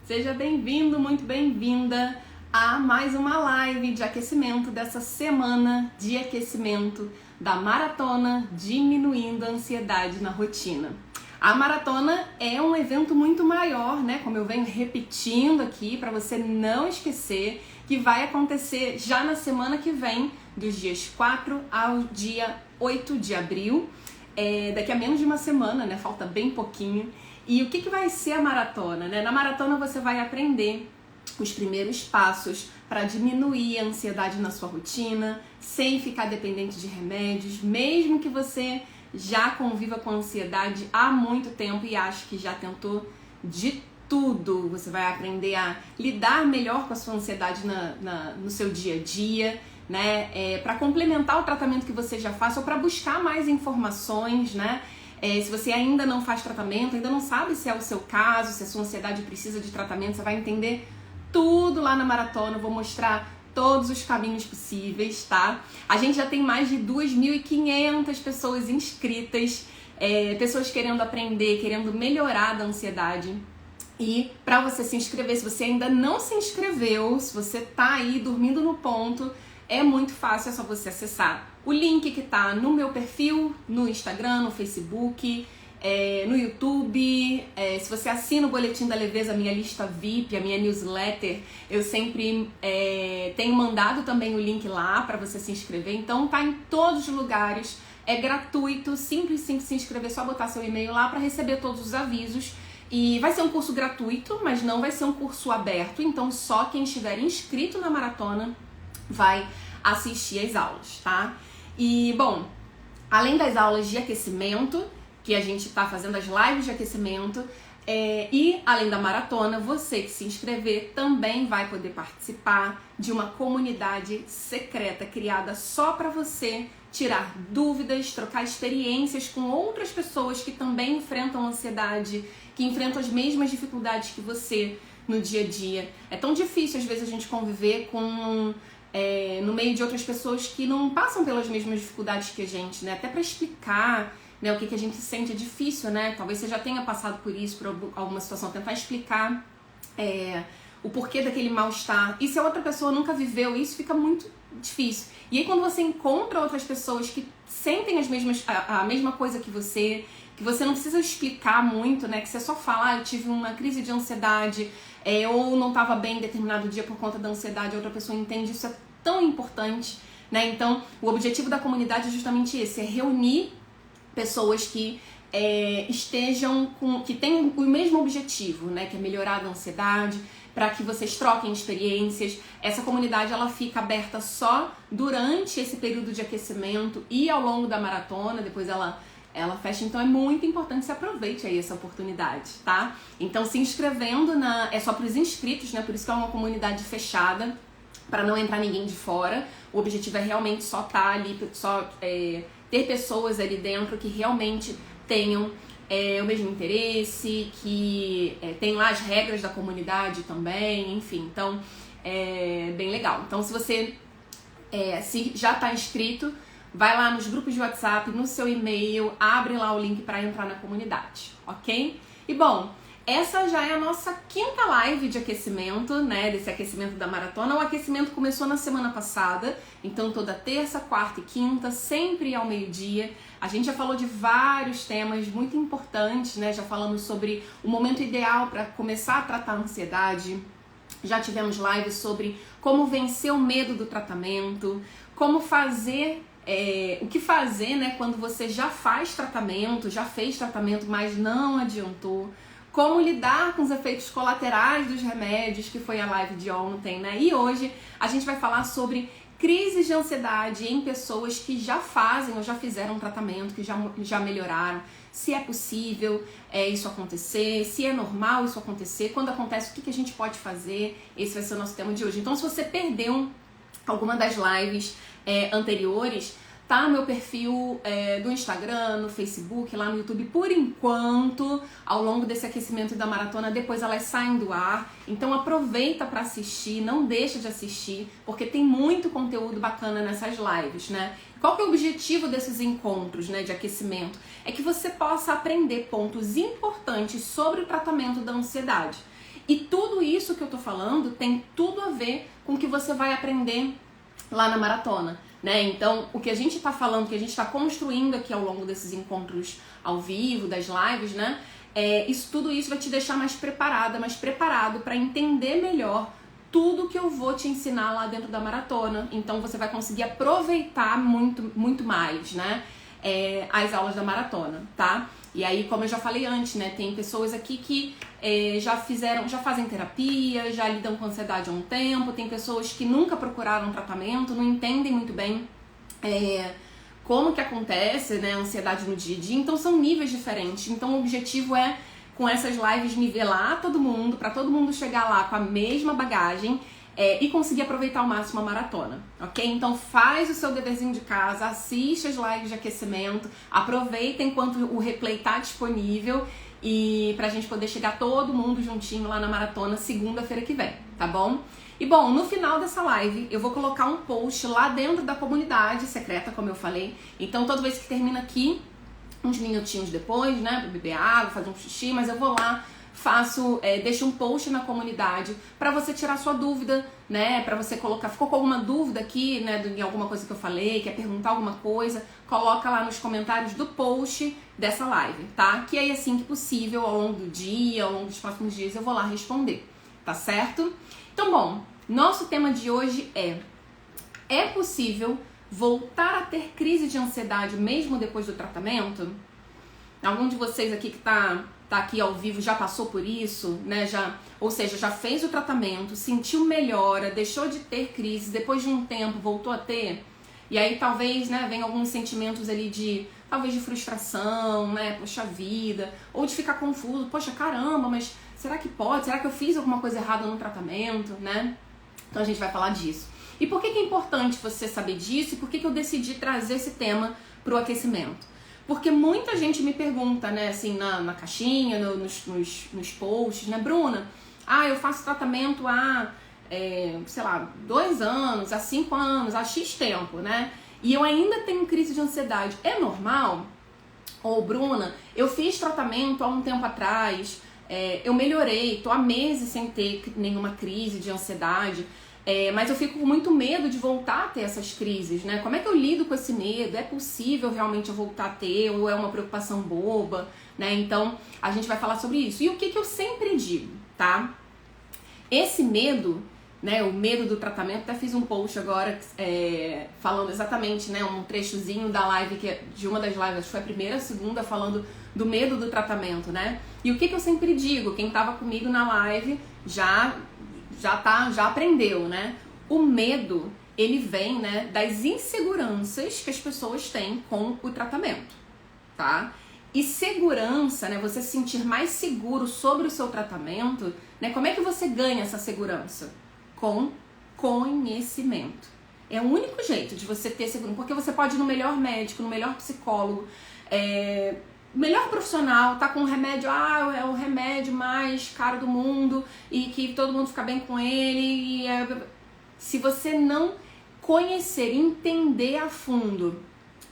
Seja bem-vindo, muito bem-vinda a mais uma live de aquecimento dessa semana de aquecimento da maratona Diminuindo a Ansiedade na Rotina. A maratona é um evento muito maior, né? Como eu venho repetindo aqui, para você não esquecer, que vai acontecer já na semana que vem, dos dias 4 ao dia 8 de abril. Daqui a menos de uma semana, né? Falta bem pouquinho. E o que vai ser a maratona, né? Na maratona você vai aprender os primeiros passos para diminuir a ansiedade na sua rotina, sem ficar dependente de remédios, mesmo que você já conviva com ansiedade há muito tempo e ache que já tentou de tudo. Você vai aprender a lidar melhor com a sua ansiedade no seu dia a dia, né? Para complementar o tratamento que você já faz ou para buscar mais informações, né? Se você ainda não faz tratamento, ainda não sabe se é o seu caso, se a sua ansiedade precisa de tratamento, você vai entender tudo lá na maratona. Eu vou mostrar todos os caminhos possíveis, tá? A gente já tem mais de 2.500 pessoas inscritas, pessoas querendo aprender, querendo melhorar da ansiedade. E para você se inscrever, se você ainda não se inscreveu, se você tá aí dormindo no ponto, é muito fácil, é só você acessar o link que tá no meu perfil, no Instagram, no Facebook, no YouTube. Se você assina o Boletim da Leveza, a minha lista VIP, a minha newsletter, eu sempre tenho mandado também o link lá para você se inscrever. Então tá em todos os lugares, é gratuito, simples se inscrever, só botar seu e-mail lá para receber todos os avisos. E vai ser um curso gratuito, mas não vai ser um curso aberto, então só quem estiver inscrito na maratona vai assistir às aulas, tá? E, bom, além das aulas de aquecimento, que a gente tá fazendo as lives de aquecimento, e além da maratona, você que se inscrever também vai poder participar de uma comunidade secreta criada só para você tirar dúvidas, trocar experiências com outras pessoas que também enfrentam ansiedade, que enfrentam as mesmas dificuldades que você no dia a dia. É tão difícil às vezes a gente conviver no meio de outras pessoas que não passam pelas mesmas dificuldades que a gente, né? Até para explicar, né, o que a gente sente é difícil, né? Talvez você já tenha passado por isso, por alguma situação, tentar explicar o porquê daquele mal-estar. E se a outra pessoa nunca viveu isso, fica muito difícil. E aí quando você encontra outras pessoas que sentem a mesma coisa que você não precisa explicar muito, né? Que você só fala, eu tive uma crise de ansiedade, ou não estava bem em determinado dia por conta da ansiedade, a outra pessoa entende, isso é tão importante, né? Então, o objetivo da comunidade é justamente esse, é reunir pessoas que que têm o mesmo objetivo, né? Que é melhorar a ansiedade, para que vocês troquem experiências. Essa comunidade ela fica aberta só durante esse período de aquecimento e ao longo da maratona, depois ela fecha, então é muito importante que você aproveite aí essa oportunidade, tá? Então se inscrevendo é só para os inscritos, né? Por isso que é uma comunidade fechada, para não entrar ninguém de fora. O objetivo é realmente só estar ali, ter pessoas ali dentro que realmente tenham o mesmo interesse, que tem lá as regras da comunidade também, enfim, então é bem legal. Então se você se já está inscrito, vai lá nos grupos de WhatsApp, no seu e-mail, abre lá o link para entrar na comunidade, ok? E bom, essa já é a nossa quinta live de aquecimento, né? Desse aquecimento da maratona. O aquecimento começou na semana passada, então toda terça, quarta e quinta, sempre ao meio-dia. A gente já falou de vários temas muito importantes, né? Já falamos sobre o momento ideal para começar a tratar a ansiedade. Já tivemos lives sobre como vencer o medo do tratamento, como fazer... o que fazer, né, quando você já fez tratamento, mas não adiantou. Como lidar com os efeitos colaterais dos remédios, que foi a live de ontem, né? E hoje a gente vai falar sobre crises de ansiedade em pessoas que já fazem ou já fizeram tratamento, que já melhoraram. Se é possível isso acontecer, se é normal isso acontecer, quando acontece, o que a gente pode fazer. Esse vai ser o nosso tema de hoje. Então, se você perdeu alguma das lives anteriores, tá no meu perfil do Instagram, no Facebook, lá no YouTube, por enquanto, ao longo desse aquecimento da maratona, depois elas saem do ar, então aproveita para assistir, não deixa de assistir, porque tem muito conteúdo bacana nessas lives, né? Qual que é o objetivo desses encontros, né, de aquecimento? É que você possa aprender pontos importantes sobre o tratamento da ansiedade. E tudo isso que eu tô falando tem tudo a ver com o que você vai aprender lá na maratona, né? Então, o que a gente tá falando, o que a gente tá construindo aqui ao longo desses encontros ao vivo, das lives, né? Tudo isso vai te deixar mais preparado para entender melhor tudo que eu vou te ensinar lá dentro da maratona. Então, você vai conseguir aproveitar muito mais, né? As aulas da maratona, tá? E aí, como eu já falei antes, né? Tem pessoas aqui que já fazem terapia, já lidam com ansiedade há um tempo, tem pessoas que nunca procuraram um tratamento, não entendem muito bem como que acontece, né, a ansiedade no dia a dia. Então são níveis diferentes. Então o objetivo é, com essas lives, nivelar todo mundo, para todo mundo chegar lá com a mesma bagagem e conseguir aproveitar ao máximo a maratona, ok? Então faz o seu deverzinho de casa, assiste as lives de aquecimento, aproveita enquanto o replay tá disponível e pra gente poder chegar todo mundo juntinho lá na maratona segunda-feira que vem, tá bom? E bom, no final dessa live eu vou colocar um post lá dentro da comunidade secreta, como eu falei. Então toda vez que termina aqui, uns minutinhos depois, né, pra beber água, fazer um xixi, mas eu vou lá, deixo um post na comunidade pra você tirar sua dúvida, né, pra você colocar, ficou com alguma dúvida aqui, né, em alguma coisa que eu falei, quer perguntar alguma coisa, coloca lá nos comentários do post dessa live, tá? Que aí assim que possível, ao longo do dia, ao longo dos próximos dias, eu vou lá responder, tá certo? Então, bom, nosso tema de hoje é possível voltar a ter crise de ansiedade mesmo depois do tratamento? Algum de vocês aqui que tá aqui ao vivo já passou por isso, né? Ou seja, já fez o tratamento, sentiu melhora, deixou de ter crise, depois de um tempo voltou a ter? E aí talvez, né, venham alguns sentimentos ali talvez de frustração, né? Poxa vida, ou de ficar confuso, poxa caramba, mas será que pode? Será que eu fiz alguma coisa errada no tratamento, né? Então a gente vai falar disso. E por que é importante você saber disso e por que eu decidi trazer esse tema pro aquecimento? Porque muita gente me pergunta, né, assim, na caixinha, nos posts, né, Bruna, eu faço tratamento há, sei lá, 2 anos, há 5 anos, há X tempo, né? E eu ainda tenho crise de ansiedade. É normal? Ou, Bruna, eu fiz tratamento há um tempo atrás, eu melhorei, tô há meses sem ter nenhuma crise de ansiedade, mas eu fico com muito medo de voltar a ter essas crises, né? Como é que eu lido com esse medo? É possível realmente eu voltar a ter ou é uma preocupação boba, né? Então, a gente vai falar sobre isso. E o que eu sempre digo, tá? Esse medo, né, o medo do tratamento, até fiz um post agora falando exatamente, né, um trechozinho da live, de uma das lives, foi a primeira, a segunda, falando do medo do tratamento, né? E o que eu sempre digo, quem tava comigo na live já aprendeu, né? O medo, ele vem, né, das inseguranças que as pessoas têm com o tratamento, tá? E segurança, né, você se sentir mais seguro sobre o seu tratamento, né? Como é que você ganha essa segurança? Com conhecimento. É o único jeito de você ter segurança, porque você pode ir no melhor médico, no melhor psicólogo, melhor profissional, tá com um remédio, é o remédio mais caro do mundo e que todo mundo fica bem com ele. Se você não conhecer, entender a fundo,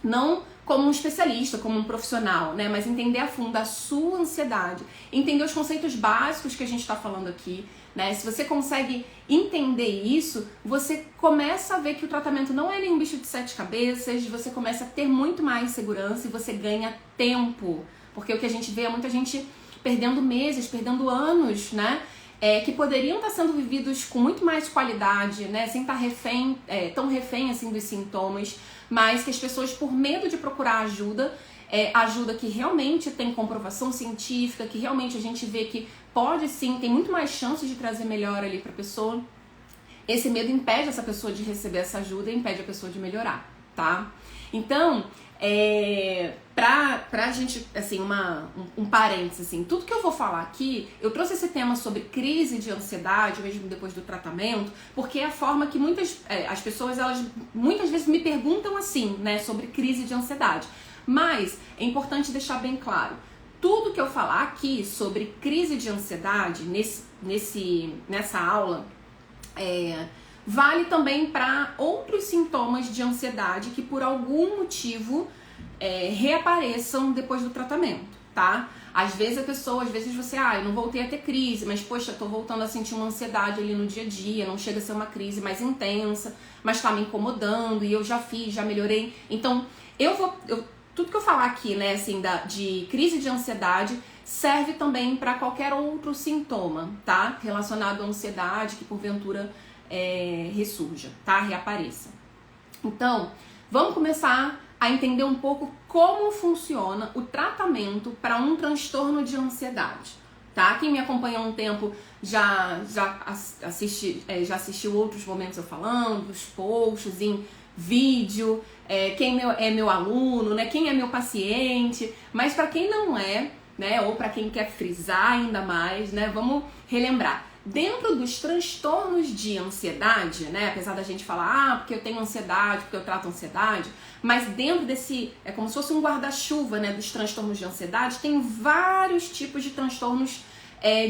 não como um especialista, como um profissional, né, mas entender a fundo a sua ansiedade, entender os conceitos básicos que a gente está falando aqui, né, se você consegue entender isso, você começa a ver que o tratamento não é nenhum bicho de 7 cabeças, você começa a ter muito mais segurança e você ganha tempo, porque o que a gente vê é muita gente perdendo meses, perdendo anos, né, que poderiam estar sendo vividos com muito mais qualidade, né, sem estar tão refém assim dos sintomas, mas que as pessoas, por medo de procurar ajuda, ajuda que realmente tem comprovação científica, que realmente a gente vê que pode sim, tem muito mais chances de trazer melhor ali pra pessoa. Esse medo impede essa pessoa de receber essa ajuda e impede a pessoa de melhorar, tá? Então, pra gente, assim, um parênteses, assim, tudo que eu vou falar aqui, eu trouxe esse tema sobre crise de ansiedade, mesmo depois do tratamento, porque é a forma que as pessoas, elas muitas vezes me perguntam assim, né, sobre crise de ansiedade. Mas é importante deixar bem claro, tudo que eu falar aqui sobre crise de ansiedade, nessa aula, vale também para outros sintomas de ansiedade que por algum motivo reapareçam depois do tratamento, tá? Às vezes você, eu não voltei a ter crise, mas poxa, tô voltando a sentir uma ansiedade ali no dia a dia, não chega a ser uma crise mais intensa, mas tá me incomodando e eu já fiz, já melhorei. Então, tudo que eu falar aqui, né, assim, de crise de ansiedade, serve também para qualquer outro sintoma, tá? Relacionado à ansiedade que porventura ressurja, tá? Reapareça. Então, vamos começar a entender um pouco como funciona o tratamento para um transtorno de ansiedade, tá? Quem me acompanha há um tempo já assistiu outros momentos eu falando, os posts em vídeo, quem é meu aluno, né? Quem é meu paciente, mas para quem não é, né? Ou para quem quer frisar ainda mais, né? Vamos relembrar. Dentro dos transtornos de ansiedade, né? Apesar da gente falar, porque eu tenho ansiedade, porque eu trato ansiedade, mas dentro desse, é como se fosse um guarda-chuva, né? Dos transtornos de ansiedade, tem vários tipos de transtornos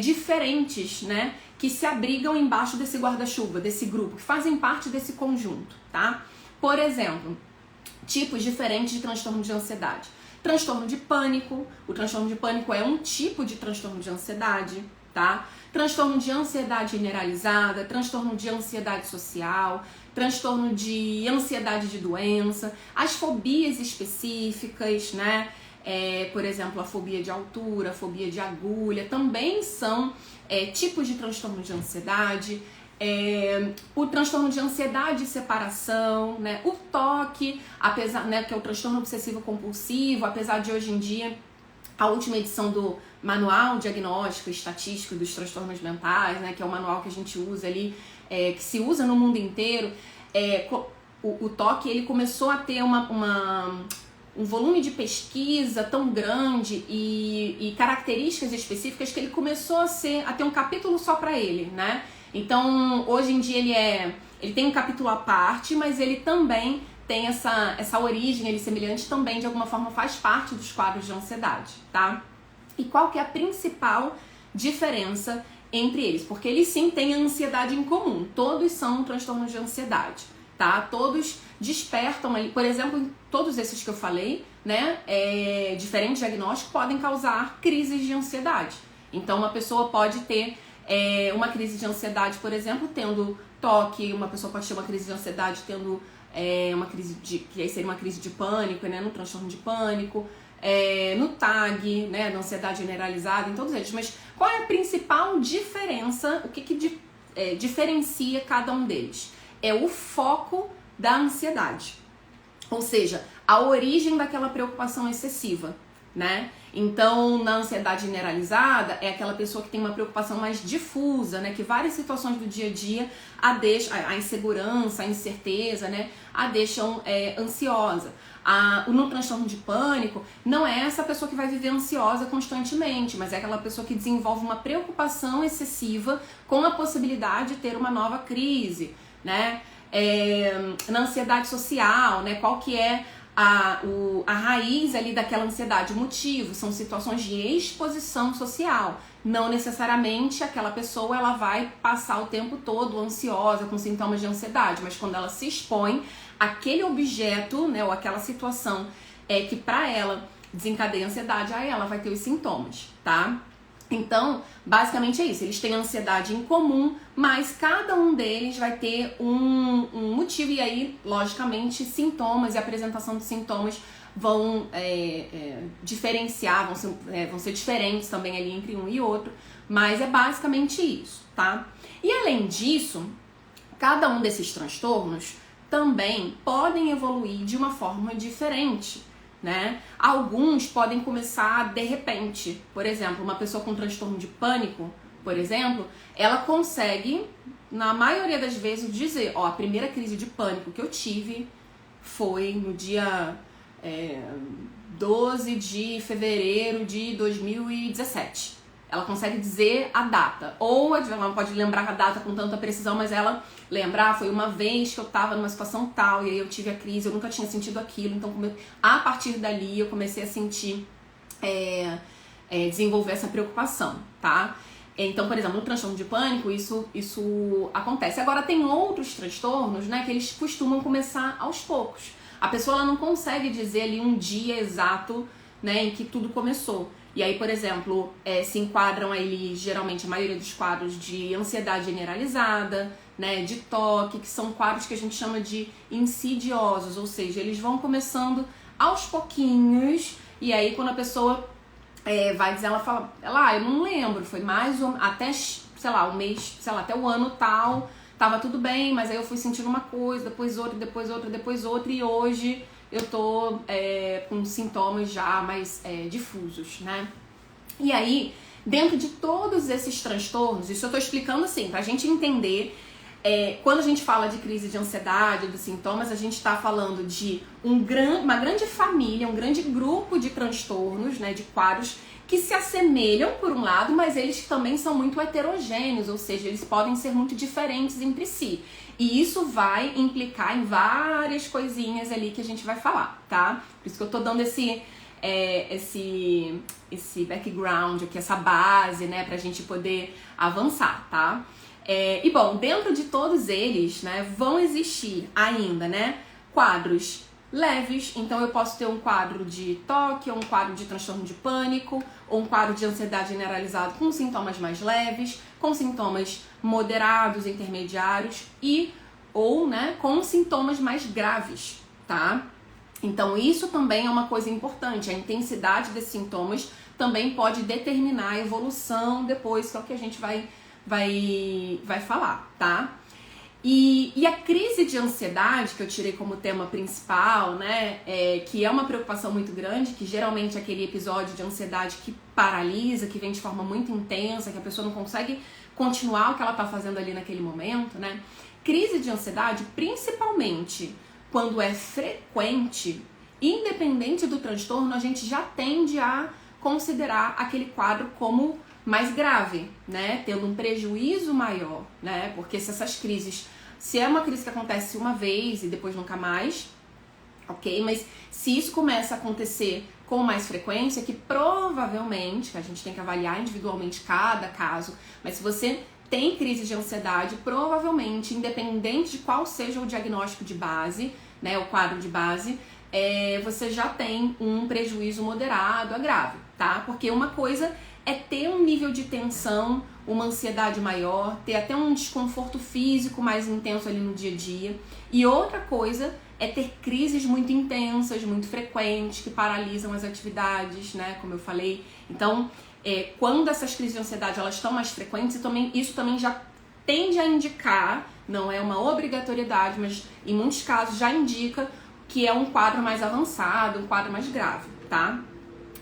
diferentes, né? Que se abrigam embaixo desse guarda-chuva, desse grupo, que fazem parte desse conjunto, tá? Por exemplo, tipos diferentes de transtorno de ansiedade. Transtorno de pânico. O transtorno de pânico é um tipo de transtorno de ansiedade, tá? Transtorno de ansiedade generalizada, transtorno de ansiedade social, transtorno de ansiedade de doença, as fobias específicas, né? Por exemplo, a fobia de altura, a fobia de agulha, também são tipos de transtorno de ansiedade. O transtorno de ansiedade e separação, né? O TOC, apesar, né, que é o transtorno obsessivo compulsivo, apesar de hoje em dia a última edição do Manual Diagnóstico e Estatístico dos Transtornos Mentais, né, que é o manual que a gente usa ali, que se usa no mundo inteiro, o TOC ele começou a ter um volume de pesquisa tão grande e características específicas que ele começou a ter um capítulo só para ele, né? Então, hoje em dia ele tem um capítulo à parte, mas ele também tem essa origem ele semelhante, também de alguma forma faz parte dos quadros de ansiedade, tá? E qual que é a principal diferença entre eles? Porque eles sim têm a ansiedade em comum, todos são transtornos de ansiedade, tá? Todos despertam ali, por exemplo, todos esses que eu falei, né, diferentes diagnósticos podem causar crises de ansiedade. Então, uma pessoa pode ter uma crise de ansiedade, por exemplo, tendo TOC, uma pessoa pode ter uma crise de ansiedade tendo uma crise que aí seria uma crise de pânico, né, no transtorno de pânico, no TAG, né, na ansiedade generalizada, em todos eles. Mas qual é a principal diferença, o que diferencia cada um deles? É o foco da ansiedade, ou seja, a origem daquela preocupação excessiva, né? Então, na ansiedade generalizada, é aquela pessoa que tem uma preocupação mais difusa, né? Que várias situações do dia a dia a insegurança, a incerteza, né? A deixam ansiosa. No transtorno de pânico, não é essa pessoa que vai viver ansiosa constantemente, mas é aquela pessoa que desenvolve uma preocupação excessiva com a possibilidade de ter uma nova crise, né? Na ansiedade social, né? Qual que é a raiz ali daquela ansiedade, o motivo, são situações de exposição social. Não necessariamente aquela pessoa ela vai passar o tempo todo ansiosa, com sintomas de ansiedade, mas quando ela se expõe àquele objeto, né, ou aquela situação que para ela desencadeia ansiedade, aí ela vai ter os sintomas, tá? Então, basicamente é isso, eles têm ansiedade em comum, mas cada um deles vai ter um motivo, e aí, logicamente, sintomas e apresentação de sintomas vão diferenciar, vão ser diferentes também ali entre um e outro, mas é basicamente isso, tá? E além disso, cada um desses transtornos também podem evoluir de uma forma diferente, né? Alguns podem começar de repente. Por exemplo, uma pessoa com transtorno de pânico, por exemplo, ela consegue, na maioria das vezes, dizer, a primeira crise de pânico que eu tive foi no dia 12 de fevereiro de 2017. Ela consegue dizer a data, ou ela não pode lembrar a data com tanta precisão, mas ela lembrar, foi uma vez que eu tava numa situação tal, e aí eu tive a crise, eu nunca tinha sentido aquilo, então a partir dali eu comecei a sentir, desenvolver essa preocupação, tá? Então, por exemplo, no transtorno de pânico, isso acontece. Agora, tem outros transtornos, né, que eles costumam começar aos poucos. A pessoa ela não consegue dizer ali um dia exato, né, em que tudo começou. E aí, por exemplo, se enquadram ali, geralmente, a maioria dos quadros de ansiedade generalizada, né, de toque, que são quadros que a gente chama de insidiosos, ou seja, eles vão começando aos pouquinhos, e aí quando a pessoa vai dizer, ela fala, eu não lembro, foi mais até, sei lá, um mês, sei lá, até o ano tal, tava tudo bem, mas aí eu fui sentindo uma coisa, depois outra, depois outra, depois outra, e hoje eu tô com sintomas já mais difusos, né? E aí, dentro de todos esses transtornos, isso eu tô explicando assim, pra gente entender, quando a gente fala de crise de ansiedade, dos sintomas, a gente está falando de uma grande família, um grande grupo de transtornos, né, de quadros que se assemelham por um lado, mas eles também são muito heterogêneos, ou seja, eles podem ser muito diferentes entre si. E isso vai implicar em várias coisinhas ali que a gente vai falar, tá? Por isso que eu tô dando esse background aqui, essa base, né, pra gente poder avançar, tá? E bom, dentro de todos eles, né, vão existir ainda, né, quadros leves. Então eu posso ter um quadro de toque, ou um quadro de transtorno de pânico, ou um quadro de ansiedade generalizado com sintomas mais leves, com sintomas moderados, intermediários ou, né, com sintomas mais graves, tá? Então isso também é uma coisa importante. A intensidade desses sintomas também pode determinar a evolução depois, que é o que a gente vai falar, tá? E a crise de ansiedade, que eu tirei como tema principal, né, que é uma preocupação muito grande, que geralmente é aquele episódio de ansiedade que paralisa, que vem de forma muito intensa, que a pessoa não consegue continuar o que ela tá fazendo ali naquele momento, né? Crise de ansiedade, principalmente quando é frequente, independente do transtorno, a gente já tende a considerar aquele quadro como mais grave, né? Tendo um prejuízo maior, né? Porque se é uma crise que acontece uma vez e depois nunca mais, ok? Mas se isso começa a acontecer com mais frequência, que provavelmente, a gente tem que avaliar individualmente cada caso, mas se você tem crise de ansiedade, provavelmente, independente de qual seja o diagnóstico de base, né? O quadro de base, você já tem um prejuízo moderado a grave, tá? Porque uma coisa é ter um nível de tensão, uma ansiedade maior, ter até um desconforto físico mais intenso ali no dia a dia. E outra coisa é ter crises muito intensas, muito frequentes, que paralisam as atividades, né? Como eu falei. Então, quando essas crises de ansiedade elas estão mais frequentes, isso também já tende a indicar, não é uma obrigatoriedade, mas em muitos casos já indica que é um quadro mais avançado, um quadro mais grave, tá?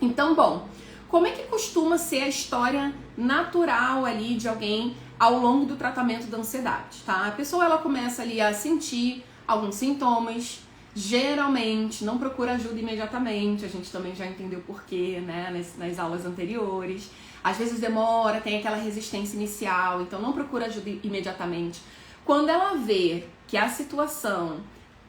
Então, bom, como é que costuma ser a história natural ali de alguém ao longo do tratamento da ansiedade, tá? A pessoa ela começa ali a sentir alguns sintomas, geralmente não procura ajuda imediatamente, a gente também já entendeu porquê, né, nas aulas anteriores. Às vezes demora, tem aquela resistência inicial, então não procura ajuda imediatamente. Quando ela vê que a situação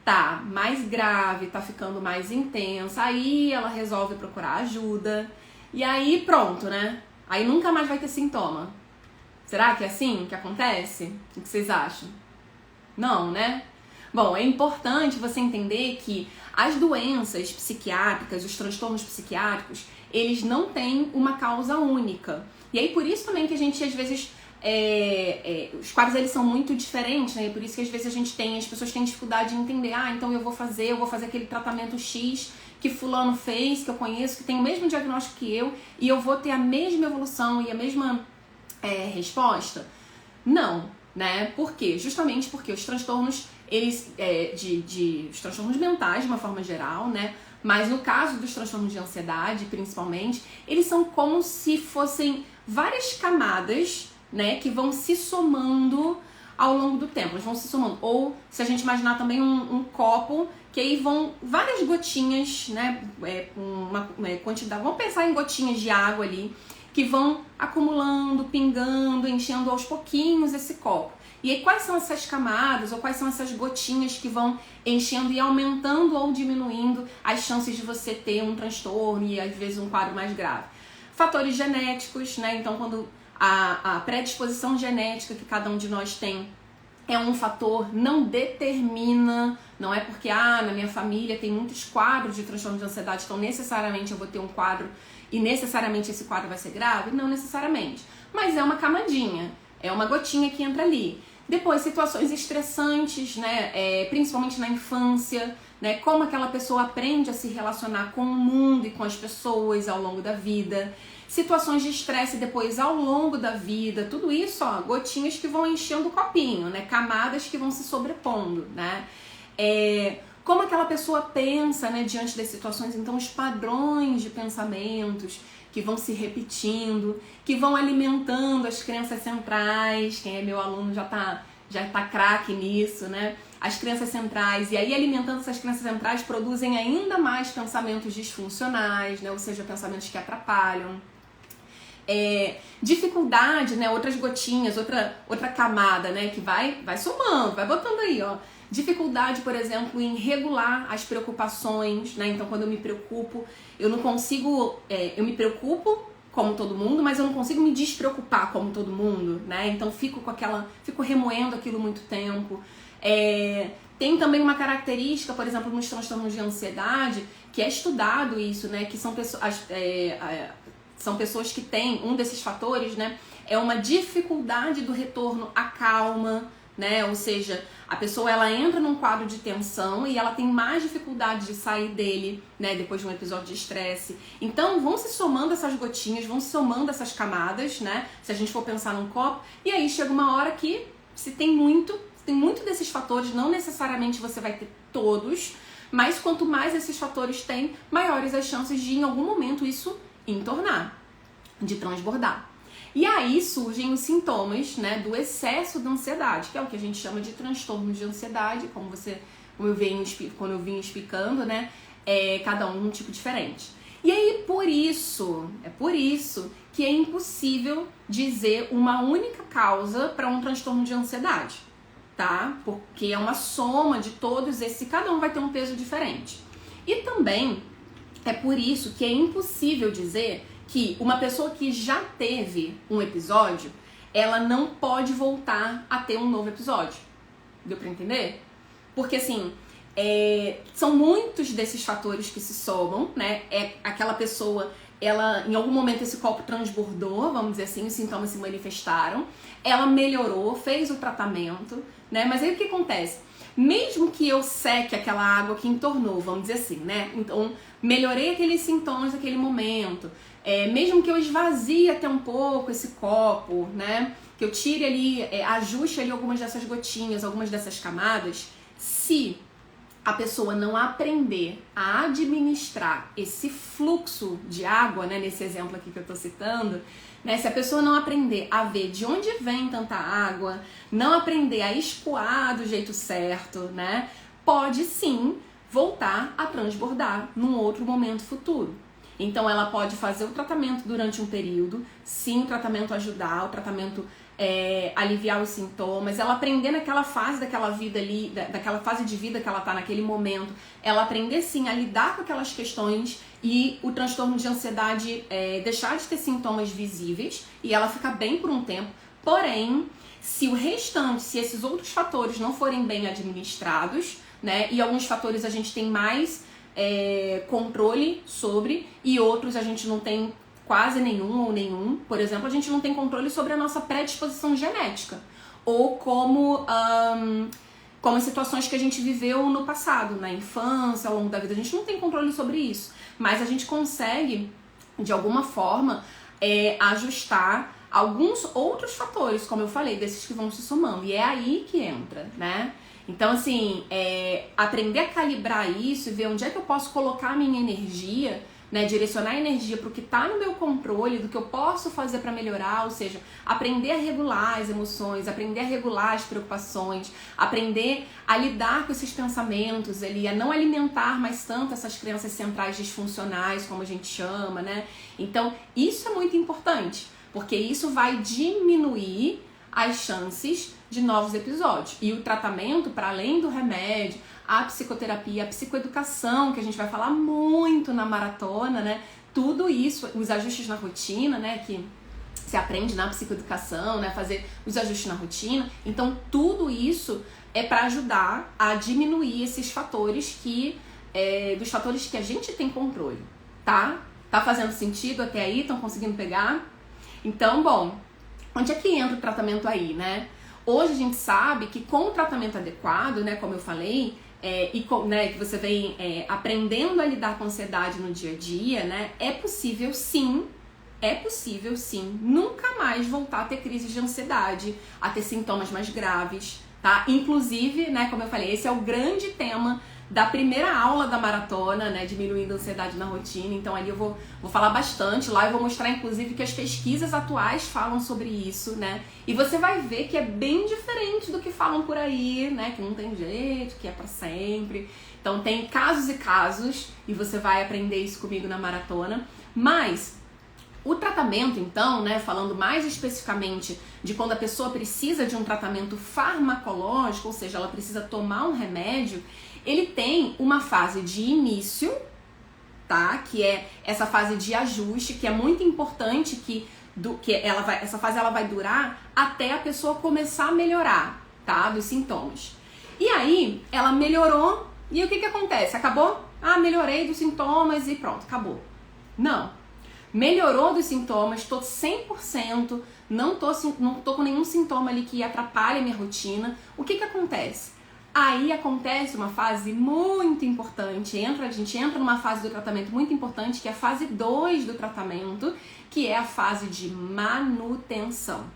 tá mais grave, tá ficando mais intensa, aí ela resolve procurar ajuda. E aí pronto, né? Aí nunca mais vai ter sintoma. Será que é assim que acontece? O que vocês acham? Não, né? Bom, é importante você entender que as doenças psiquiátricas, os transtornos psiquiátricos, eles não têm uma causa única. E aí por isso também que a gente às vezes... os quadros eles são muito diferentes, né? Por isso que às vezes as pessoas têm dificuldade de entender, então eu vou fazer aquele tratamento X que fulano fez, que eu conheço, que tem o mesmo diagnóstico que eu, e eu vou ter a mesma evolução e a mesma resposta. Não, né? Por quê? Justamente porque os transtornos, eles, os transtornos mentais, de uma forma geral, né? Mas no caso dos transtornos de ansiedade, principalmente, eles são como se fossem várias camadas, né, que vão se somando ao longo do tempo, eles vão se somando. Ou se a gente imaginar também um copo, que aí vão várias gotinhas, né, uma quantidade, vamos pensar em gotinhas de água ali, que vão acumulando, pingando, enchendo aos pouquinhos esse copo. E aí quais são essas camadas, ou quais são essas gotinhas que vão enchendo e aumentando ou diminuindo as chances de você ter um transtorno e às vezes um quadro mais grave? Fatores genéticos, né, então quando a predisposição genética que cada um de nós tem é um fator, não determina, não é porque na minha família tem muitos quadros de transtorno de ansiedade, então necessariamente eu vou ter um quadro e necessariamente esse quadro vai ser grave? Não necessariamente, mas é uma camadinha, é uma gotinha que entra ali. Depois, situações estressantes, né, principalmente na infância, né, como aquela pessoa aprende a se relacionar com o mundo e com as pessoas ao longo da vida. Situações de estresse depois ao longo da vida, tudo isso, gotinhas que vão enchendo o copinho, né, camadas que vão se sobrepondo, né. Como aquela pessoa pensa, né, diante das situações, então os padrões de pensamentos que vão se repetindo, que vão alimentando as crenças centrais. Quem é meu aluno já tá craque nisso, né? As crenças centrais, e aí alimentando essas crenças centrais produzem ainda mais pensamentos disfuncionais, né? Ou seja, pensamentos que atrapalham. Dificuldade, né? Outras gotinhas, outra camada, né? Que vai somando, vai botando aí, ó. Dificuldade, por exemplo, em regular as preocupações, né? Então, quando eu me preocupo, eu não consigo... eu me preocupo como todo mundo, mas eu não consigo me despreocupar como todo mundo, né? Então, fico remoendo aquilo muito tempo. Tem também uma característica, por exemplo, nos transtornos de ansiedade, que é estudado isso, né? Que são pessoas que têm um desses fatores, né? É uma dificuldade do retorno à calma, né? Ou seja, a pessoa ela entra num quadro de tensão e ela tem mais dificuldade de sair dele, né? Depois de um episódio de estresse. Então vão se somando essas gotinhas, vão se somando essas camadas, né? Se a gente for pensar num copo, e aí chega uma hora que se tem muito desses fatores, não necessariamente você vai ter todos, mas quanto mais esses fatores tem, maiores as chances de em algum momento isso entornar, de transbordar. E aí surgem os sintomas, né, do excesso da ansiedade, que é o que a gente chama de transtorno de ansiedade, quando eu vim explicando, né, cada um tipo diferente. E aí por isso que é impossível dizer uma única causa para um transtorno de ansiedade, tá? Porque é uma soma de todos esses, cada um vai ter um peso diferente. E também é por isso que é impossível dizer que uma pessoa que já teve um episódio, ela não pode voltar a ter um novo episódio. Deu pra entender? Porque assim, são muitos desses fatores que se somam, né? Aquela pessoa, ela em algum momento esse copo transbordou, vamos dizer assim, os sintomas se manifestaram, ela melhorou, fez o tratamento, né? Mas aí o que acontece? Mesmo que eu seque aquela água que entornou, vamos dizer assim, né? Então, melhorei aqueles sintomas naquele momento, mesmo que eu esvazie até um pouco esse copo, né? Que eu tire ali, ajuste ali algumas dessas gotinhas, algumas dessas camadas, se a pessoa não aprender a administrar esse fluxo de água, né? Nesse exemplo aqui que eu tô citando, né? Se a pessoa não aprender a ver de onde vem tanta água, não aprender a escoar do jeito certo, né? Pode sim voltar a transbordar num outro momento futuro. Então ela pode fazer o tratamento durante um período, sim, o tratamento ajudar, o tratamento aliviar os sintomas, ela aprender naquela fase daquela vida ali, daquela fase de vida que ela tá naquele momento, ela aprender sim a lidar com aquelas questões e o transtorno de ansiedade deixar de ter sintomas visíveis e ela ficar bem por um tempo. Porém, se esses outros fatores não forem bem administrados, né, e alguns fatores a gente tem mais controle sobre e outros a gente não tem quase nenhum. Por exemplo, a gente não tem controle sobre a nossa predisposição genética ou como as situações que a gente viveu no passado, na infância, ao longo da vida. A gente não tem controle sobre isso, mas a gente consegue, de alguma forma, ajustar alguns outros fatores, como eu falei, desses que vão se somando. E é aí que entra, né? Então, assim, aprender a calibrar isso e ver onde é que eu posso colocar a minha energia, né, direcionar a energia para o que está no meu controle, do que eu posso fazer para melhorar, ou seja, aprender a regular as emoções, aprender a regular as preocupações, aprender a lidar com esses pensamentos ali, a não alimentar mais tanto essas crenças centrais disfuncionais, como a gente chama, né? Então, isso é muito importante, porque isso vai diminuir as chances de novos episódios. E o tratamento, para além do remédio, a psicoterapia, a psicoeducação, que a gente vai falar muito na maratona, né? Tudo isso, os ajustes na rotina, né? Que você aprende na psicoeducação, né, fazer os ajustes na rotina. Então, tudo isso é para ajudar a diminuir esses fatores dos fatores que a gente tem controle, tá? Tá fazendo sentido até aí? Estão conseguindo pegar? Então, bom, onde é que entra o tratamento aí, né? Hoje a gente sabe que com o tratamento adequado, né, como eu falei, que você vem aprendendo a lidar com a ansiedade no dia a dia, né, é possível sim, nunca mais voltar a ter crises de ansiedade, a ter sintomas mais graves, tá? Inclusive, né, como eu falei, esse é o grande tema da primeira aula da maratona, né, diminuindo a ansiedade na rotina. Então ali eu vou falar bastante, lá eu vou mostrar inclusive que as pesquisas atuais falam sobre isso, né, e você vai ver que é bem diferente do que falam por aí, né, que não tem jeito, que é pra sempre. Então tem casos e casos, e você vai aprender isso comigo na maratona. Mas o tratamento, então, né, falando mais especificamente de quando a pessoa precisa de um tratamento farmacológico, ou seja, ela precisa tomar um remédio, ele tem uma fase de início, tá? Que é essa fase de ajuste, que é muito importante essa fase ela vai durar até a pessoa começar a melhorar, tá? Dos sintomas. E aí, ela melhorou, e o que acontece? Acabou? Ah, melhorei dos sintomas e pronto, acabou. Não. Melhorou dos sintomas, tô 100%, não tô com nenhum sintoma ali que atrapalhe a minha rotina. O que acontece? Aí acontece uma fase muito importante, a gente entra numa fase do tratamento muito importante, que é a fase 2 do tratamento, que é a fase de manutenção.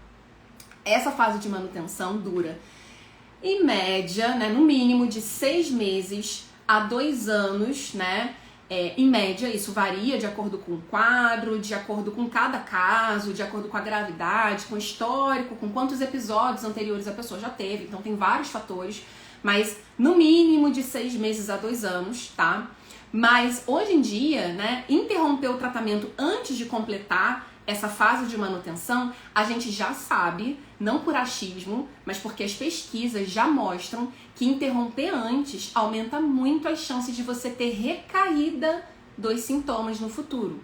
Essa fase de manutenção dura, em média, né, no mínimo de 6 meses a 2 anos, né? Em média, isso varia de acordo com o quadro, de acordo com cada caso, de acordo com a gravidade, com o histórico, com quantos episódios anteriores a pessoa já teve. Então tem vários fatores, mas no mínimo de 6 meses a 2 anos, tá? Mas hoje em dia, né, interromper o tratamento antes de completar essa fase de manutenção, a gente já sabe, não por achismo, mas porque as pesquisas já mostram que interromper antes aumenta muito as chances de você ter recaída dos sintomas no futuro.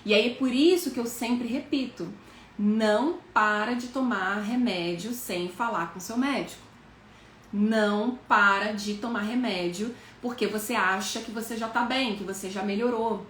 E aí é por isso que eu sempre repito, não para de tomar remédio sem falar com seu médico. Não para de tomar remédio porque você acha que você já tá bem, que você já melhorou,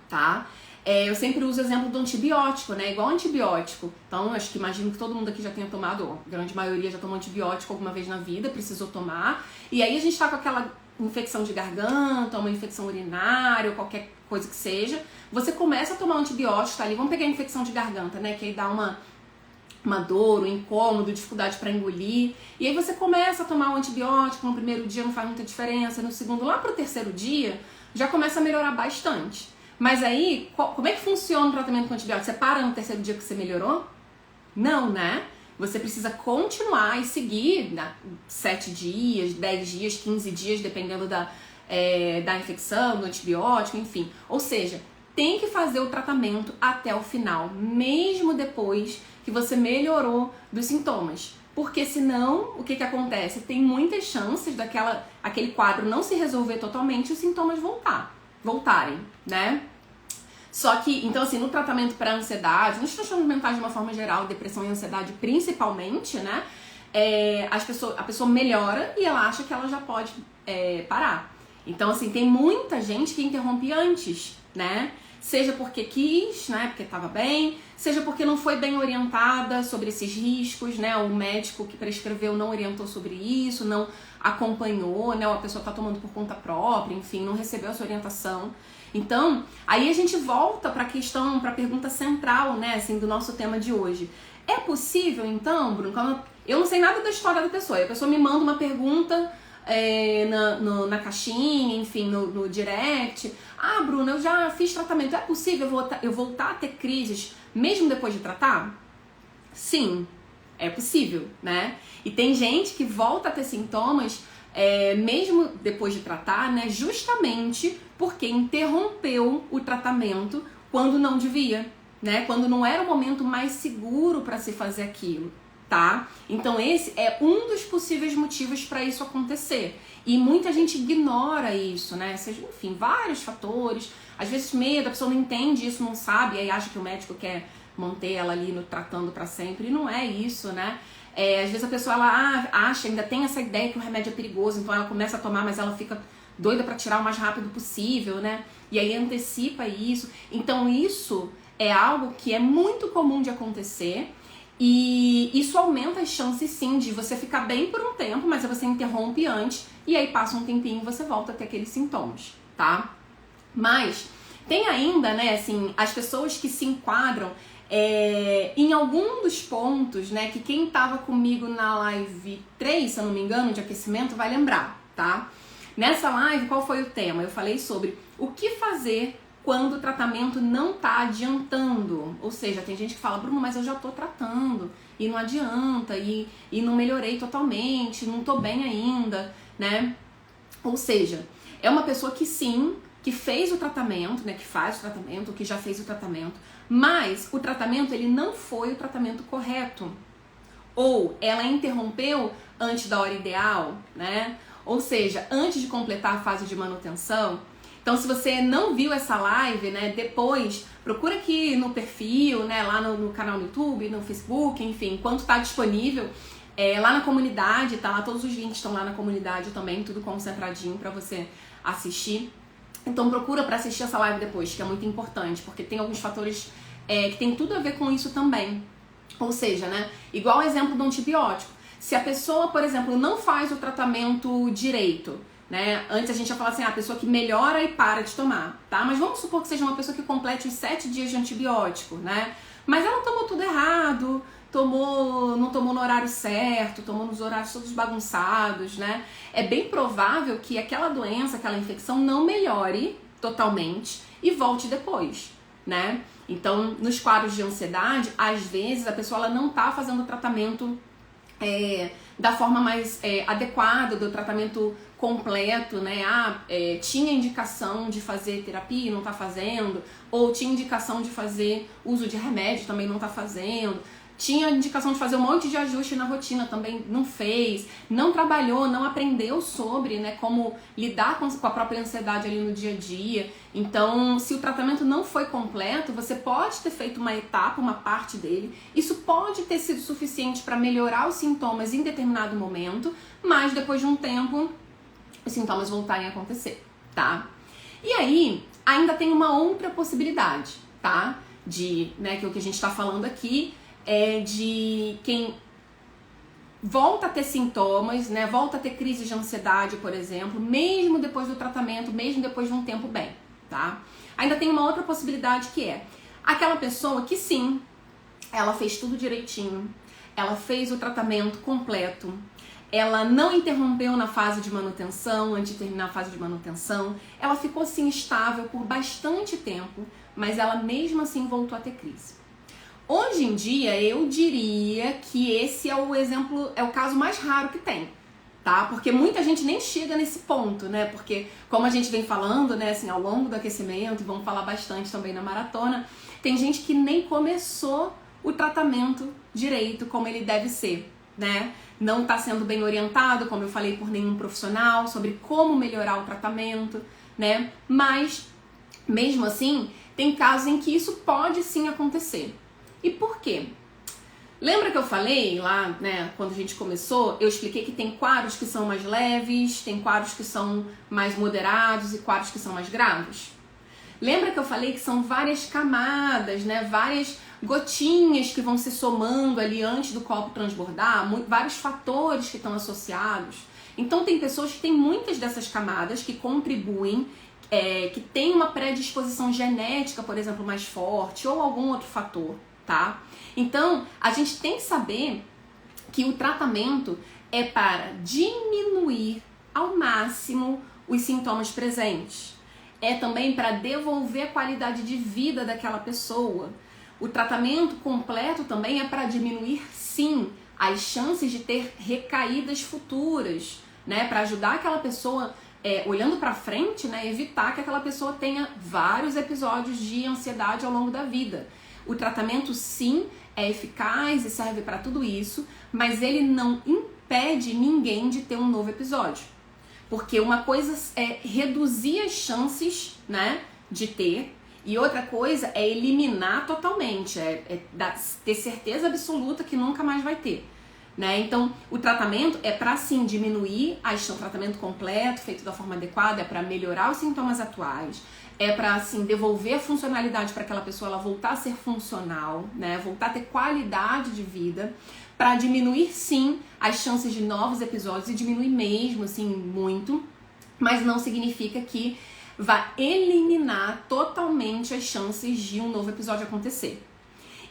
tá? Eu sempre uso o exemplo do antibiótico, né? Igual antibiótico. Então, acho que imagino que todo mundo aqui já tenha tomado, ou a grande maioria já tomou antibiótico alguma vez na vida, precisou tomar. E aí a gente tá com aquela infecção de garganta, uma infecção urinária, ou qualquer coisa que seja. Você começa a tomar um antibiótico, tá ali, vamos pegar a infecção de garganta, né? Que aí dá uma dor, um incômodo, dificuldade para engolir. E aí você começa a tomar o antibiótico, no primeiro dia não faz muita diferença, no segundo, lá pro terceiro dia, já começa a melhorar bastante. Mas aí, como é que funciona o tratamento com antibiótico? Você para no terceiro dia que você melhorou? Não, né? Você precisa continuar e seguir 7 dias, 10 dias, 15 dias, dependendo da infecção, do antibiótico, enfim. Ou seja, tem que fazer o tratamento até o final, mesmo depois que você melhorou dos sintomas. Porque senão, o que acontece? Tem muitas chances aquele quadro não se resolver totalmente e os sintomas voltarem, né? Só que, então assim, no tratamento para ansiedade, nos transtornos mentais de uma forma geral, depressão e ansiedade principalmente, né? A pessoa melhora e ela acha que ela já pode parar. Então assim, tem muita gente que interrompe antes, né? Seja porque quis, né? Porque estava bem, seja porque não foi bem orientada sobre esses riscos, né? O médico que prescreveu não orientou sobre isso, não acompanhou, né? Ou a pessoa está tomando por conta própria, enfim, não recebeu essa orientação. Então, aí a gente volta para a pergunta central, né? Assim, do nosso tema de hoje. É possível, então, Bruno? Eu não sei nada da história da pessoa. A pessoa me manda uma pergunta na caixinha, enfim, no direct. Ah, Bruna, eu já fiz tratamento. É possível eu voltar a ter crises mesmo depois de tratar? Sim, é possível, né? E tem gente que volta a ter sintomas mesmo depois de tratar, né? Justamente porque interrompeu o tratamento quando não devia, né? Quando não era o momento mais seguro para se fazer aquilo. Tá? Então esse é um dos possíveis motivos para isso acontecer. E muita gente ignora isso, né? Seja, enfim, vários fatores. Às vezes medo, a pessoa não entende isso, não sabe, e aí acha que o médico quer manter ela ali no tratando para sempre. E não é isso, né? Às vezes a pessoa ela acha, ainda tem essa ideia que o remédio é perigoso, então ela começa a tomar, mas ela fica doida para tirar o mais rápido possível, né? E aí antecipa isso. Então isso é algo que é muito comum de acontecer e isso aumenta as chances sim de você ficar bem por um tempo, mas você interrompe antes e aí passa um tempinho e você volta a ter aqueles sintomas, tá? Mas tem ainda, né, assim, as pessoas que se enquadram em algum dos pontos, né, que quem tava comigo na live 3, se eu não me engano, de aquecimento, vai lembrar, tá? Nessa live, qual foi o tema? Eu falei sobre o que fazer quando o tratamento não tá adiantando. Ou seja, tem gente que fala, Bruno, mas eu já tô tratando e não adianta, e não melhorei totalmente, não tô bem ainda, né? Ou seja, é uma pessoa que sim, que fez o tratamento, né, que faz o tratamento, que já fez o tratamento, mas o tratamento ele não foi o tratamento correto. Ou ela interrompeu antes da hora ideal, né? Ou seja, antes de completar a fase de manutenção. Então, se você não viu essa live, né, depois procura aqui no perfil, né, lá no canal no YouTube, no Facebook, enfim, enquanto tá disponível, lá na comunidade, tá lá, todos os links estão lá na comunidade também, tudo concentradinho pra você assistir. Então procura para assistir essa live depois, que é muito importante, porque tem alguns fatores que tem tudo a ver com isso também. Ou seja, né, igual o exemplo do antibiótico. Se a pessoa, por exemplo, não faz o tratamento direito, né, antes a gente ia falar assim, a pessoa que melhora e para de tomar, tá? Mas vamos supor que seja uma pessoa que complete os 7 dias de antibiótico, né? Mas ela tomou tudo errado, não tomou no horário certo, tomou nos horários todos bagunçados, né? É bem provável que aquela doença, aquela infecção não melhore totalmente e volte depois, né? Então, nos quadros de ansiedade, às vezes a pessoa ela não tá fazendo o tratamento da forma mais adequada, do tratamento completo, né? Tinha indicação de fazer terapia e não tá fazendo, ou tinha indicação de fazer uso de remédio, também não tá fazendo. Tinha indicação de fazer um monte de ajuste na rotina, também não fez, não trabalhou, não aprendeu sobre, né, como lidar com a própria ansiedade ali no dia a dia. Então, se o tratamento não foi completo, você pode ter feito uma etapa, uma parte dele. Isso pode ter sido suficiente para melhorar os sintomas em determinado momento, mas depois de um tempo, os sintomas voltarem a acontecer, tá? E aí, ainda tem uma outra possibilidade, tá? Que é o que a gente tá falando aqui, de quem volta a ter sintomas, né, volta a ter crise de ansiedade, por exemplo, mesmo depois do tratamento, mesmo depois de um tempo bem, tá? Ainda tem uma outra possibilidade que é aquela pessoa que sim, ela fez tudo direitinho, ela fez o tratamento completo, ela não interrompeu na fase de manutenção, antes de terminar a fase de manutenção, ela ficou assim estável por bastante tempo, mas ela mesmo assim voltou a ter crise. Hoje em dia, eu diria que esse é o caso mais raro que tem, tá? Porque muita gente nem chega nesse ponto, né? Porque, como a gente vem falando, né, assim, ao longo do aquecimento, e vamos falar bastante também na maratona, tem gente que nem começou o tratamento direito como ele deve ser, né? Não tá sendo bem orientado, como eu falei, por nenhum profissional, sobre como melhorar o tratamento, né? Mas, mesmo assim, tem casos em que isso pode sim acontecer. E por quê? Lembra que eu falei lá, né, quando a gente começou, eu expliquei que tem quadros que são mais leves, tem quadros que são mais moderados e quadros que são mais graves? Lembra que eu falei que são várias camadas, né, várias gotinhas que vão se somando ali antes do copo transbordar, vários fatores que estão associados. Então tem pessoas que têm muitas dessas camadas que contribuem, que tem uma predisposição genética, por exemplo, mais forte, ou algum outro fator, tá? Então, a gente tem que saber que o tratamento é para diminuir ao máximo os sintomas presentes. É também para devolver a qualidade de vida daquela pessoa. O tratamento completo também é para diminuir, sim, as chances de ter recaídas futuras, né? Para ajudar aquela pessoa, olhando para frente, né? Evitar que aquela pessoa tenha vários episódios de ansiedade ao longo da vida. O tratamento, sim, é eficaz e serve para tudo isso, mas ele não impede ninguém de ter um novo episódio. Porque uma coisa é reduzir as chances, né, de ter, E outra coisa é eliminar totalmente, ter certeza absoluta que nunca mais vai ter. Né? Então, o tratamento é para sim diminuir o tratamento completo, feito da forma adequada, é para melhorar os sintomas atuais, é para assim devolver a funcionalidade para aquela pessoa ela voltar a ser funcional, né? Voltar a ter qualidade de vida, para diminuir sim as chances de novos episódios, e diminuir mesmo assim muito, mas não significa que vai eliminar totalmente as chances de um novo episódio acontecer.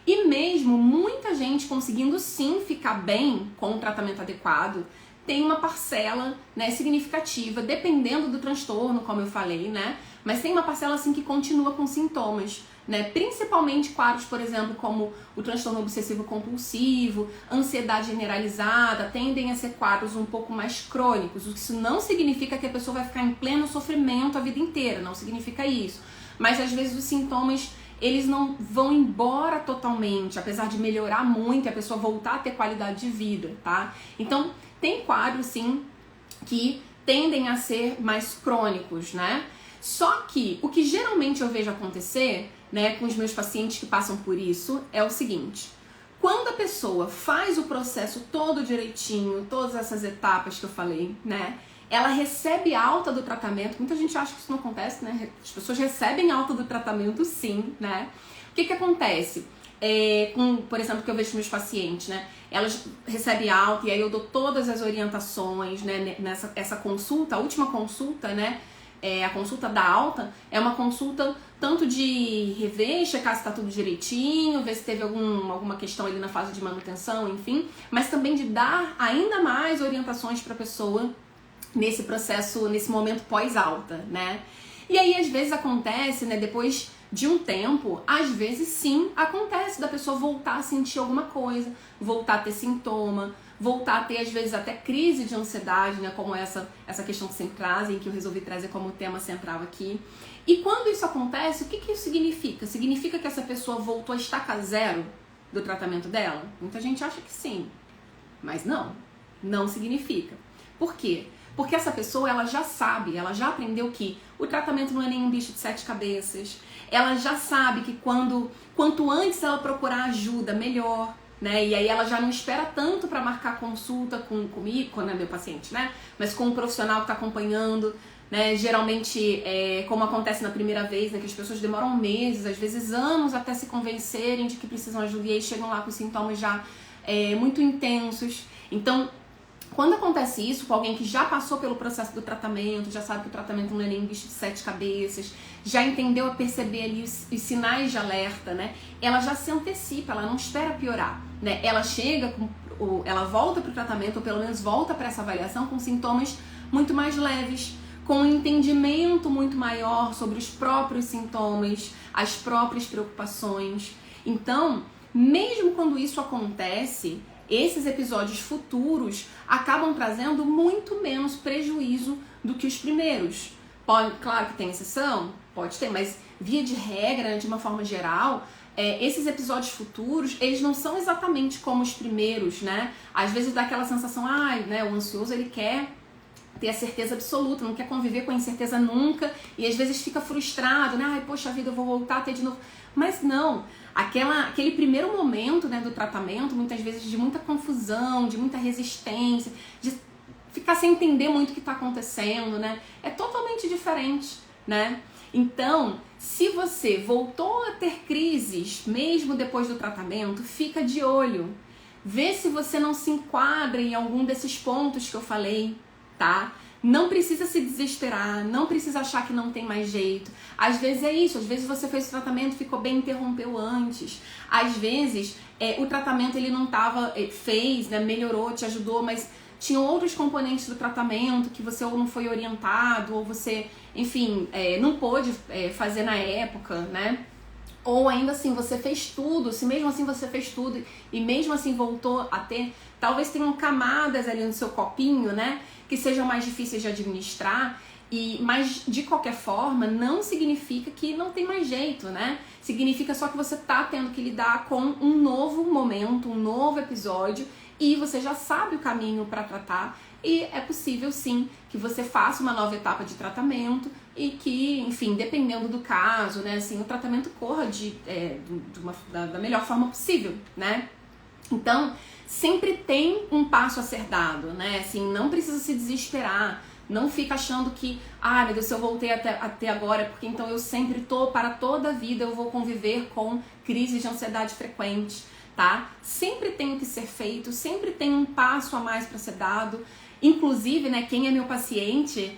E mesmo muita gente conseguindo sim ficar bem com o tratamento adequado, tem uma parcela, né, significativa, dependendo do transtorno, como eu falei, né? Mas tem uma parcela assim que continua com sintomas, né? Principalmente quadros, por exemplo, como o transtorno obsessivo compulsivo, ansiedade generalizada, tendem a ser quadros um pouco mais crônicos. Isso não significa que a pessoa vai ficar em pleno sofrimento a vida inteira, não significa isso. Mas às vezes os sintomas eles não vão embora totalmente, apesar de melhorar muito e a pessoa voltar a ter qualidade de vida, tá? Então, tem quadros, sim, que tendem a ser mais crônicos, né? Só que o que geralmente eu vejo acontecer, né, com os meus pacientes que passam por isso, é o seguinte: quando a pessoa faz o processo todo direitinho, todas essas etapas que eu falei, né, ela recebe alta do tratamento. Muita gente acha que isso não acontece, né? As pessoas recebem alta do tratamento, sim, né? O que acontece? Por exemplo, que eu vejo com meus pacientes, né? Elas recebem alta e aí eu dou todas as orientações, né? Essa consulta, a última consulta, né? A consulta da alta é uma consulta tanto de rever, checar se tá tudo direitinho, ver se teve alguma questão ali na fase de manutenção, enfim, mas também de dar ainda mais orientações para a pessoa nesse processo, nesse momento pós-alta, né? E aí às vezes acontece, né, depois de um tempo, às vezes sim, acontece da pessoa voltar a sentir alguma coisa, voltar a ter sintoma, voltar a ter às vezes até crise de ansiedade, né, como essa questão que sempre trazem, que eu resolvi trazer como tema central aqui. E quando isso acontece, o que isso significa? Significa que essa pessoa voltou a estaca zero do tratamento dela? Muita gente acha que sim, mas não significa. Por quê? Porque essa pessoa, ela já sabe, ela já aprendeu que o tratamento não é nenhum bicho de 7 cabeças. Ela já sabe que quanto antes ela procurar ajuda, melhor, né? E aí ela já não espera tanto para marcar consulta comigo, quando é meu paciente, né? Mas com o profissional que está acompanhando, né? Geralmente, como acontece na primeira vez, né? Que as pessoas demoram meses, às vezes anos, até se convencerem de que precisam de ajuda, e aí chegam lá com sintomas já muito intensos. Então, quando acontece isso com alguém que já passou pelo processo do tratamento, já sabe que o tratamento não é nem um bicho de 7 cabeças, já entendeu a perceber ali os sinais de alerta, né? Ela já se antecipa, ela não espera piorar, né? Ela chega, ela volta para o tratamento, ou pelo menos volta para essa avaliação com sintomas muito mais leves, com um entendimento muito maior sobre os próprios sintomas, as próprias preocupações. Então, mesmo quando isso acontece, esses episódios futuros acabam trazendo muito menos prejuízo do que os primeiros. Claro que tem exceção, pode ter, mas via de regra, de uma forma geral, esses episódios futuros, eles não são exatamente como os primeiros, né? Às vezes dá aquela sensação, né, o ansioso ele quer ter a certeza absoluta, não quer conviver com a incerteza nunca, e às vezes fica frustrado, né? Ai, poxa vida, eu vou voltar a ter de novo. Mas não, aquele primeiro momento, né, do tratamento, muitas vezes de muita confusão, de muita resistência, de ficar sem entender muito o que está acontecendo, né? É totalmente diferente, né? Então, se você voltou a ter crises mesmo depois do tratamento, fica de olho. Vê se você não se enquadra em algum desses pontos que eu falei, tá? Não precisa se desesperar, não precisa achar que não tem mais jeito. Às vezes é isso, às vezes você fez o tratamento, ficou bem, interrompeu antes. Às vezes o tratamento ele não estava, né, melhorou, te ajudou, mas tinham outros componentes do tratamento que você ou não foi orientado, ou você, enfim, não pôde fazer na época, né? Ou ainda assim, você fez tudo, se mesmo assim você fez tudo e mesmo assim voltou a ter, talvez tenham camadas ali no seu copinho, né, que sejam mais difíceis de administrar, mas de qualquer forma não significa que não tem mais jeito, né? Significa só que você tá tendo que lidar com um novo momento, um novo episódio, e você já sabe o caminho para tratar, e é possível sim que você faça uma nova etapa de tratamento e que, enfim, dependendo do caso, né, assim, o tratamento corra da melhor forma possível, né? Então, sempre tem um passo a ser dado, né? Assim, não precisa se desesperar, não fica achando que, meu Deus, se eu voltei até agora é porque então eu sempre para toda a vida eu vou conviver com crises de ansiedade frequente, tá? Sempre tem o que ser feito, sempre tem um passo a mais para ser dado. Inclusive, né, quem é meu paciente,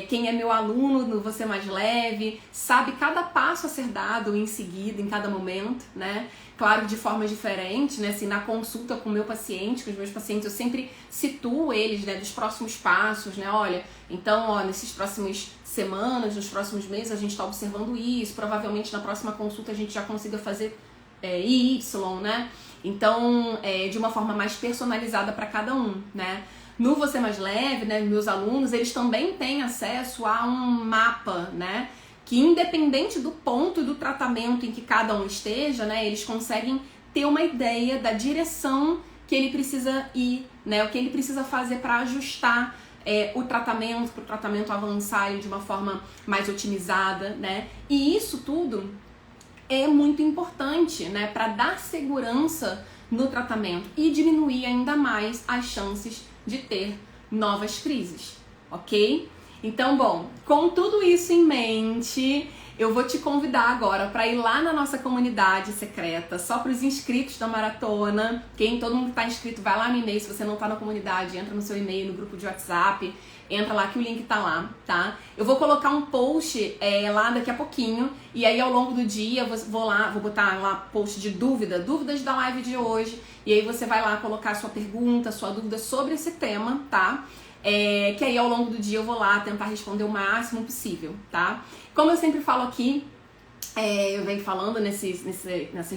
quem é meu aluno no Você Mais Leve, sabe cada passo a ser dado em seguida, em cada momento, né? Claro, de forma diferente, né? Assim, na consulta com o meu paciente, com os meus pacientes, eu sempre situo eles, né, dos próximos passos, né? Olha, então, nesses próximos semanas, nos próximos meses, a gente está observando isso, provavelmente na próxima consulta a gente já consiga fazer Y, né? Então, de uma forma mais personalizada para cada um, né? No Você Mais Leve, né, meus alunos, eles também têm acesso a um mapa, né, que independente do ponto do tratamento em que cada um esteja, né, eles conseguem ter uma ideia da direção que ele precisa ir, né, o que ele precisa fazer para ajustar o tratamento, para o tratamento avançar de uma forma mais otimizada, né, e isso tudo é muito importante, né, para dar segurança no tratamento e diminuir ainda mais as chances de ter novas crises, ok? Então, bom, com tudo isso em mente, eu vou te convidar agora para ir lá na nossa comunidade secreta, só para os inscritos da maratona. Todo mundo que está inscrito, vai lá no e-mail. Se você não está na comunidade, entra no seu e-mail, no grupo de WhatsApp, entra lá que o link tá lá, tá? Eu vou colocar um post lá daqui a pouquinho, e aí ao longo do dia vou botar lá post de dúvidas da live de hoje, e aí você vai lá colocar sua pergunta, sua dúvida sobre esse tema, tá? Que aí ao longo do dia eu vou lá tentar responder o máximo possível, tá? Como eu sempre falo aqui, eu venho falando nessas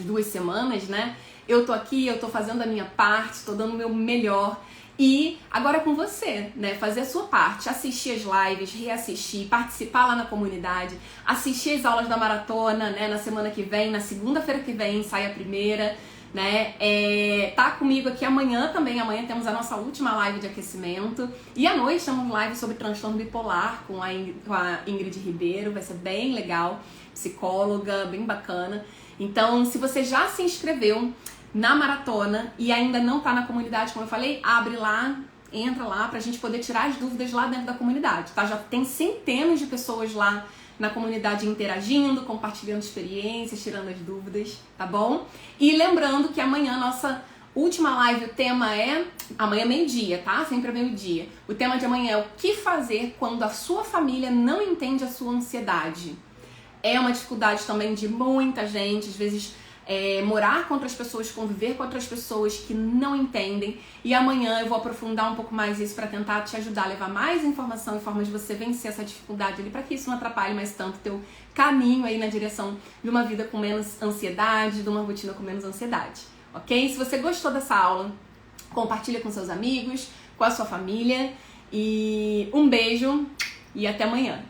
2 semanas, né? Eu tô aqui, eu tô fazendo a minha parte, tô dando o meu melhor. E agora é com você, né? Fazer a sua parte, assistir as lives, reassistir, participar lá na comunidade, assistir as aulas da maratona, né? Na semana que vem, na segunda-feira que vem, sai a primeira, né? Tá comigo aqui amanhã também. Amanhã temos a nossa última live de aquecimento. E à noite temos live sobre transtorno bipolar com a Ingrid Ribeiro. Vai ser bem legal, psicóloga, bem bacana. Então, se você já se inscreveu na maratona e ainda não tá na comunidade, como eu falei, abre lá, entra lá pra gente poder tirar as dúvidas lá dentro da comunidade, tá? Já tem centenas de pessoas lá na comunidade interagindo, compartilhando experiências, tirando as dúvidas, tá bom? E lembrando que amanhã nossa última live, o tema é amanhã meio-dia, tá? Sempre é meio-dia. O tema de amanhã é o que fazer quando a sua família não entende a sua ansiedade. É uma dificuldade também de muita gente, às vezes morar com outras pessoas, conviver com outras pessoas que não entendem. E amanhã eu vou aprofundar um pouco mais isso para tentar te ajudar a levar mais informação e formas de você vencer essa dificuldade ali, para que isso não atrapalhe mais tanto o teu caminho aí na direção de uma vida com menos ansiedade, de uma rotina com menos ansiedade, ok? Se você gostou dessa aula, compartilha com seus amigos, com a sua família, e um beijo e até amanhã.